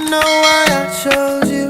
know why I chose you.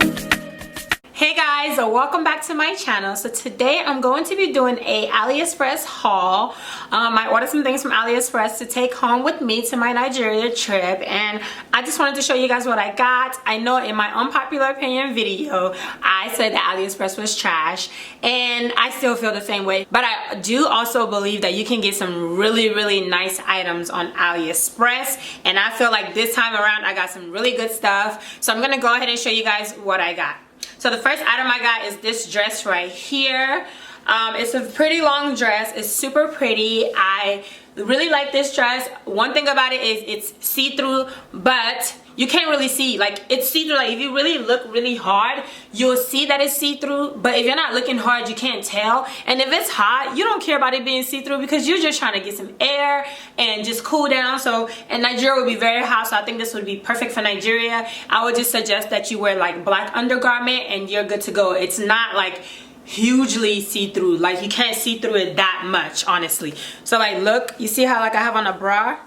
Hey guys, welcome back to my channel. So today I'm going to be doing a AliExpress haul. I ordered some things from AliExpress to take home with me to my Nigeria trip, and I just wanted to show you guys what I got. I know in my unpopular opinion video I said that AliExpress was trash, and I still feel the same way, but I do also believe that you can get some really nice items on AliExpress, and I feel like this time around I got some really good stuff. So I'm gonna go ahead and show you guys what I got. So the first item I got is this dress right here. It's a pretty long dress. It's super pretty. I really like this dress. One thing about it is it's see-through, but you can't really see. Like, it's see-through. Like, if you really look really hard, you'll see that it's see-through, but if you're not looking hard, you can't tell. And if it's hot, you don't care about it being see-through because you're just trying to get some air and just cool down. So, and Nigeria would be very hot, so I think this would be perfect for Nigeria. I would just suggest that you wear like black undergarment and you're good to go. It's not like hugely see-through. Like, you can't see through it that much, honestly. So like, look, you see how like I have on a bra?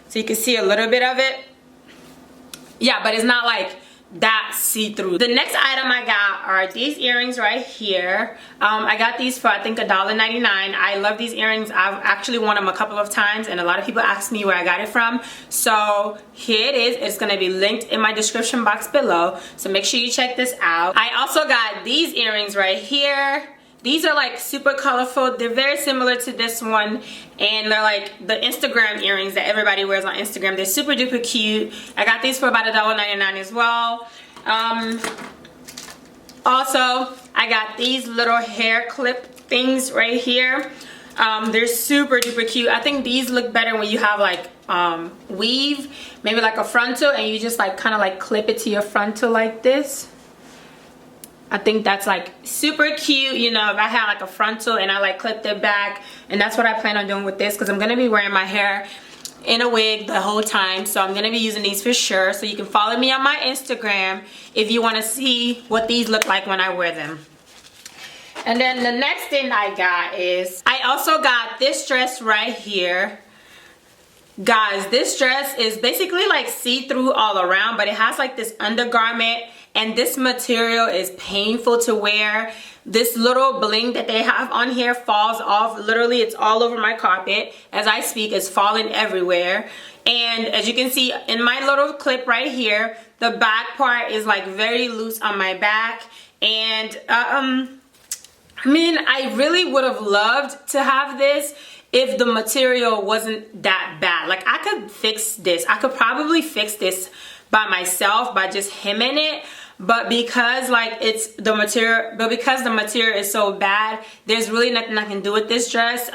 So you can see a little bit of it. Yeah, but it's not like that see-through. The next item I got are these earrings right here. I got these for I think $1.99. I love these earrings. I've actually worn them a couple of times, and a lot of people ask me where I got it from. So here it is. It's gonna be linked in my description box below, so make sure you check this out. I also got these earrings right here. These are like super colorful. They're very similar to this one, and they're like the Instagram earrings that everybody wears on Instagram. They're super duper cute. I got these for about $1.99 as well. Also, I got these little hair clip things right here. They're super duper cute. I think these look better when you have like weave, maybe like a frontal, and you just like kind of like clip it to your frontal like this. I think that's like super cute, you know, if I had like a frontal and I like clipped it back, and that's what I plan on doing with this, because I'm going to be wearing my hair in a wig the whole time, so I'm going to be using these for sure. So you can follow me on my Instagram if you want to see what these look like when I wear them. And then the next thing I got is, I also got this dress right here. Guys, this dress is basically like see-through all around, but it has like this undergarment, and this material is painful to wear. This little bling that they have on here falls off. Literally, it's all over my carpet. As I speak, it's falling everywhere. And as you can see in my little clip right here, the back part is like very loose on my back. And I mean, I really would have loved to have this if the material wasn't that bad. Like, I could fix this. I could probably fix this by myself by just hemming it, but because like it's the material, because the material is so bad, there's really nothing I can do with this dress. So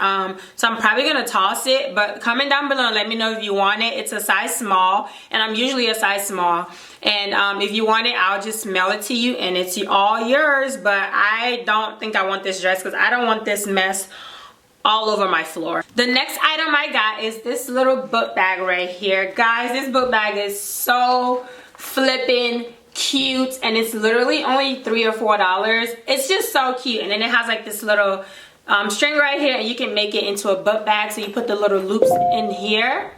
I'm probably gonna toss it, but comment down below and let me know if you want it. It's a size small, and I'm usually a size small, and if you want it, I'll just mail it to you and it's all yours. But I don't think I want this dress because I don't want this mess all over my floor. The next item I got is this little book bag right here. Guys, this book bag is so flippin' cute, and it's literally only $3 or $4. It's just so cute. And then it has like this little string right here, and you can make it into a book bag. So you put the little loops in here.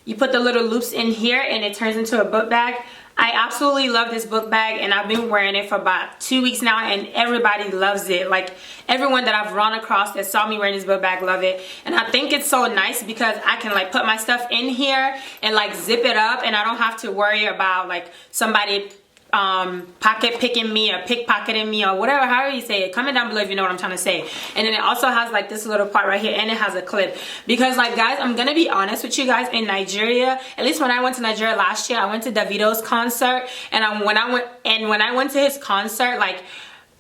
You put the little loops in here, and it turns into a book bag. I absolutely love this book bag, and I've been wearing it for about 2 weeks now, and everybody loves it. Like, everyone that I've run across that saw me wearing this book bag love it. And I think it's so nice because I can like put my stuff in here and like zip it up, and I don't have to worry about like somebody pocket picking me or pickpocketing me or whatever, however you say it. Comment down below if you know what I'm trying to say. And then it also has like this little part right here, and it has a clip, because like, guys, I'm gonna be honest with you guys, in Nigeria, at least when I went to Nigeria last year, I went to Davido's concert, and when I went to his concert, like,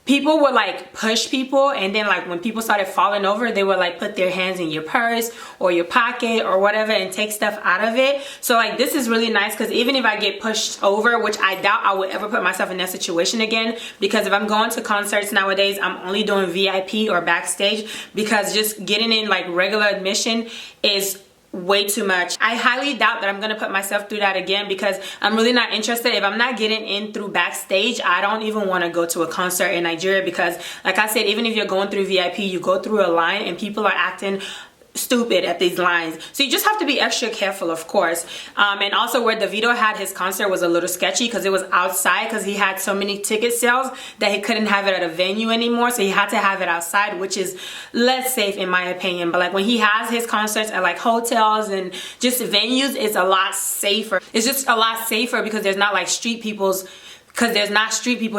people would like push people, and then like when people started falling over, they would like put their hands in your purse or your pocket or whatever and take stuff out of it. So like, this is really nice, because even if I get pushed over, which I doubt I would ever put myself in that situation again, because if I'm going to concerts nowadays, I'm only doing VIP or backstage, because just getting in like regular admission is way too much. I highly doubt that I'm gonna put myself through that again, because I'm really not interested. If I'm not getting in through backstage, I don't even want to go to a concert in Nigeria, because like I said, even if you're going through VIP, you go through a line and people are acting stupid at these lines. So you just have to be extra careful, of course. And also where DeVito had his concert was a little sketchy because it was outside, because he had so many ticket sales that he couldn't have it at a venue anymore, so he had to have it outside, which is less safe in my opinion. But like when he has his concerts at like hotels and just venues, it's a lot safer. It's just a lot safer because there's not like street people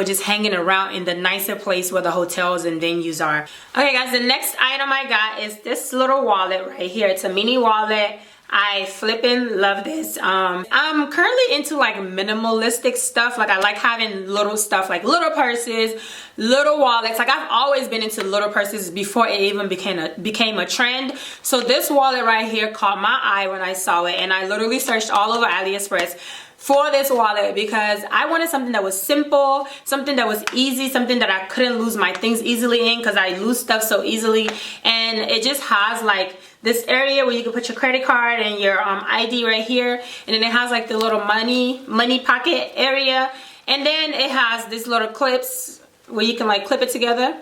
just hanging around in the nicer place where the hotels and venues are. Okay guys, the next item I got is this little wallet right here. It's a mini wallet. I flippin' love this. I'm currently into like minimalistic stuff. Like I like having little stuff, like little purses, little wallets. Like I've always been into little purses before it even became a trend. So this wallet right here caught my eye when I saw it, and I literally searched all over AliExpress for this wallet because I wanted something that was simple, something that was easy, something that I couldn't lose my things easily in, because I lose stuff so easily. And it just has like this area where you can put your credit card and your ID right here, and then it has like the little money pocket area, and then it has this little clips where you can like clip it together,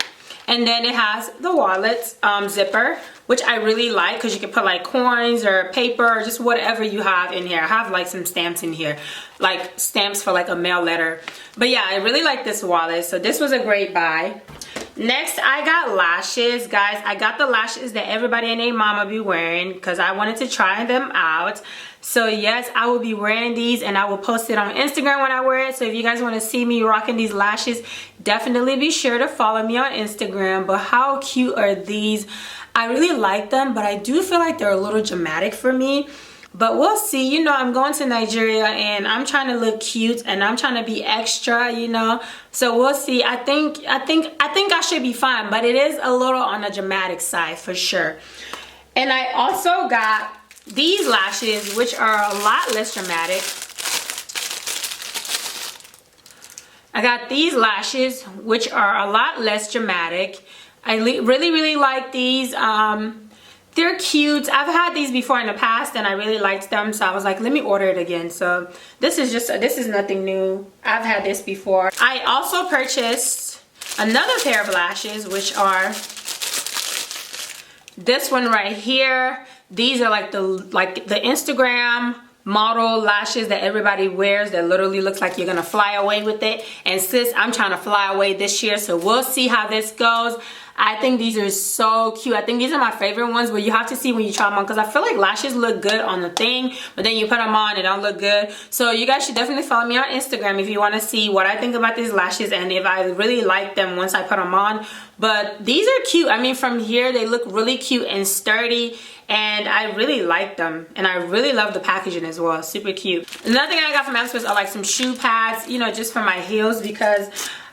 and then it has the wallet zipper, which I really like because you can put like coins or paper or just whatever you have in here. I have like some stamps in here, like stamps for like a mail letter. But yeah, I really like this wallet, so this was a great buy. Next, I got lashes. Guys, I got the lashes that everybody and their mama be wearing because I wanted to try them out. So yes, I will be wearing these, and I will post it on Instagram when I wear it. So if you guys want to see me rocking these lashes, definitely be sure to follow me on Instagram. But how cute are these? I really like them, but I do feel like they're a little dramatic for me. But we'll see. You know, I'm going to Nigeria and I'm trying to look cute and I'm trying to be extra, you know. So we'll see. I think I should be fine, but it is a little on the dramatic side for sure. And I also got these lashes, which are a lot less dramatic. I got these lashes, which are a lot less dramatic. I really like these. They're cute. I've had these before in the past and I really liked them, so I was like, let me order it again. So this is nothing new. I've had this before. I also purchased another pair of lashes, which are this one right here. These are like the Instagram model lashes that everybody wears, that literally looks like you're gonna fly away with it. And sis, I'm trying to fly away this year, so we'll see how this goes. I think these are so cute. I think these are my favorite ones, but you have to see when you try them on, because I feel like lashes look good on the thing, but then you put them on, it don't look good. So you guys should definitely follow me on Instagram if you want to see what I think about these lashes and if I really like them once I put them on. But these are cute. I mean, from here they look really cute and sturdy, and I really like them, and I really love the packaging as well. Super cute. Another thing I got from AliExpress are like some shoe pads, you know, just for my heels, because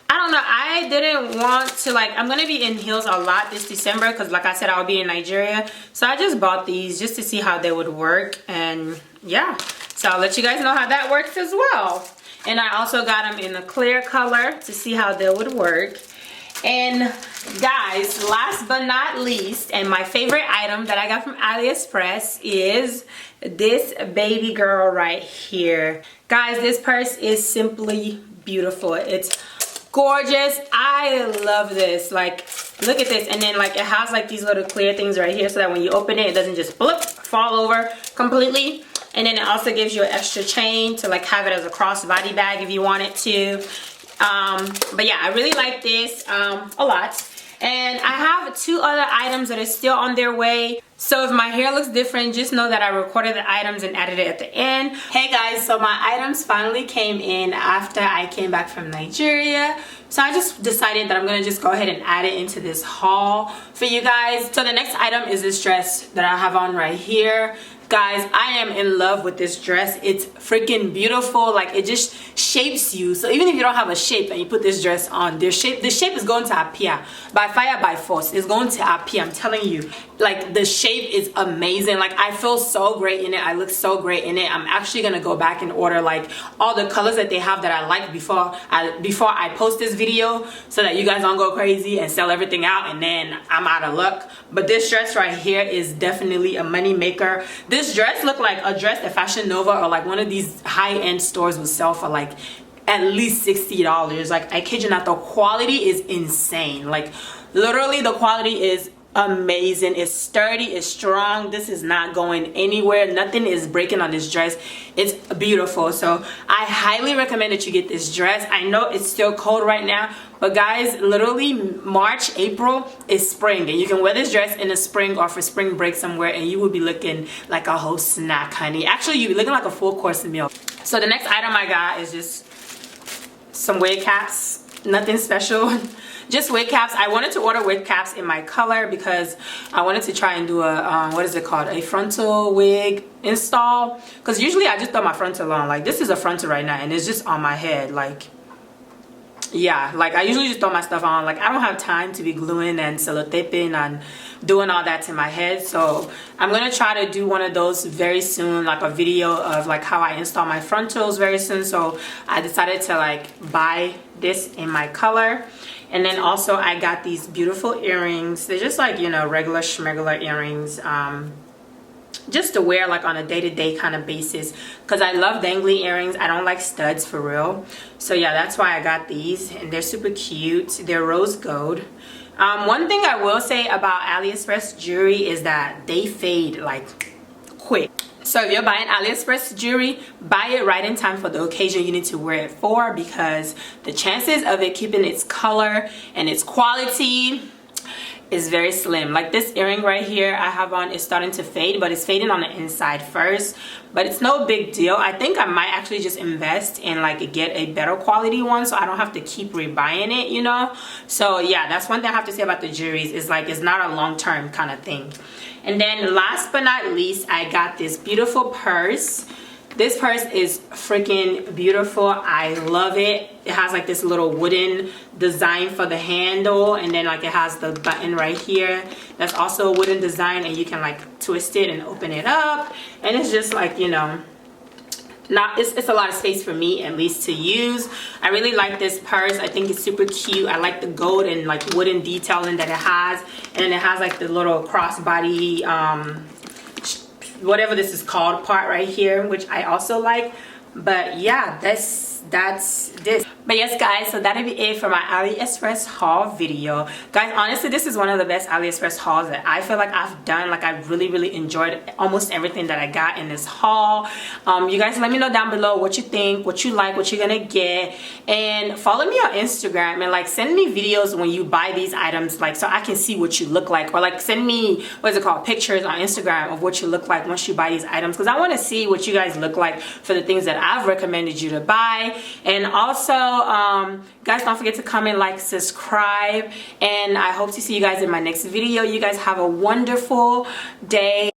I don't know, I didn't want to, like, I'm gonna be in heels a lot this December because like I said, I'll be in Nigeria. So I just bought these just to see how they would work, and yeah, so I'll let you guys know how that works as well. And I also got them in a clear color to see how they would work. And guys, last but not least, and my favorite item that I got from AliExpress is this baby girl right here. Guys, this purse is simply beautiful. It's gorgeous. I love this. Like, look at this. And then like it has like these little clear things right here so that when you open it, it doesn't just fall over completely. And then it also gives you an extra chain to like have it as a crossbody bag if you want it to. But yeah, I really like this a lot. And I have two other items that are still on their way. So if my hair looks different, just know that I recorded the items and added it at the end. Hey guys, so my items finally came in after I came back from Nigeria. So I just decided that I'm gonna just go ahead and add it into this haul for you guys. So the next item is this dress that I have on right here. Guys, I am in love with this dress. It's freaking beautiful. Like, it just shapes you. So even if you don't have a shape and you put this dress on, the shape is going to appear by fire, by force. It's going to appear, I'm telling you. Like, the shape is amazing. Like, I feel so great in it. I look so great in it. I'm actually gonna go back and order like all the colors that they have that I like before I post this video, so that you guys don't go crazy and sell everything out and then I'm out of luck. But this dress right here is definitely a money maker. This dress looked like a dress that Fashion Nova or like one of these high-end stores would sell for like at least $60. Like, I kid you not, the quality is insane. Like, literally the quality is amazing. It's sturdy, it's strong. This is not going anywhere. Nothing is breaking on this dress. It's beautiful. So I highly recommend that you get this dress. I know it's still cold right now, but guys, literally March, April is spring, and you can wear this dress in the spring or for spring break somewhere, and you will be looking like a whole snack, honey. Actually, you'll be looking like a full course meal. So the next item I got is just some wig caps. Nothing special. Just wig caps. I wanted to order wig caps in my color because I wanted to try and do a what is it called, a frontal wig install, because usually I just throw my frontal on. Like, this is a frontal right now and it's just on my head. Like, yeah, like I usually just throw my stuff on. Like, I don't have time to be gluing and sellotaping and doing all that to my head. So I'm gonna try to do one of those very soon, like a video of like how I install my frontals very soon. So I decided to like buy this in my color. And then also I got these beautiful earrings. They're just like, you know, regular schmegular earrings, just to wear like on a day-to-day kind of basis, because I love dangly earrings. I don't like studs for real. So yeah, that's why I got these, and they're super cute. They're rose gold. One thing I will say about AliExpress jewelry is that they fade like quick. So if you're buying AliExpress jewelry, buy it right in time for the occasion you need to wear it for, because the chances of it keeping its color and its quality is very slim. Like this earring right here I have on is starting to fade, but it's fading on the inside first, but it's no big deal. I think I might actually just invest in like get a better quality one so I don't have to keep rebuying it, you know. So yeah, that's one thing I have to say about the jewelries, is like it's not a long-term kind of thing. And then last but not least, I got this beautiful purse. This purse is freaking beautiful. I love it. It has like this little wooden design for the handle, and then like it has the button right here. That's also a wooden design, and you can like twist it and open it up. And it's just like, you know, it's a lot of space for me at least to use. I really like this purse. I think it's super cute. I like the gold and like wooden detailing that it has, and then it has like the little crossbody whatever this is called part right here, which I also like. But yeah, that's this. But yes guys, so that'll be it for my AliExpress haul video. Guys, honestly, this is one of the best AliExpress hauls that I feel like I've done. Like, I really enjoyed almost everything that I got in this haul. You guys let me know down below what you think, what you like, what you're gonna get, and follow me on Instagram and like send me videos when you buy these items, like so I can see what you look like, or like send me, what is it called, pictures on Instagram of what you look like once you buy these items, because I want to see what you guys look like for the things that I've recommended you to buy. And also guys, don't forget to comment, like, subscribe, and I hope to see you guys in my next video. You guys have a wonderful day.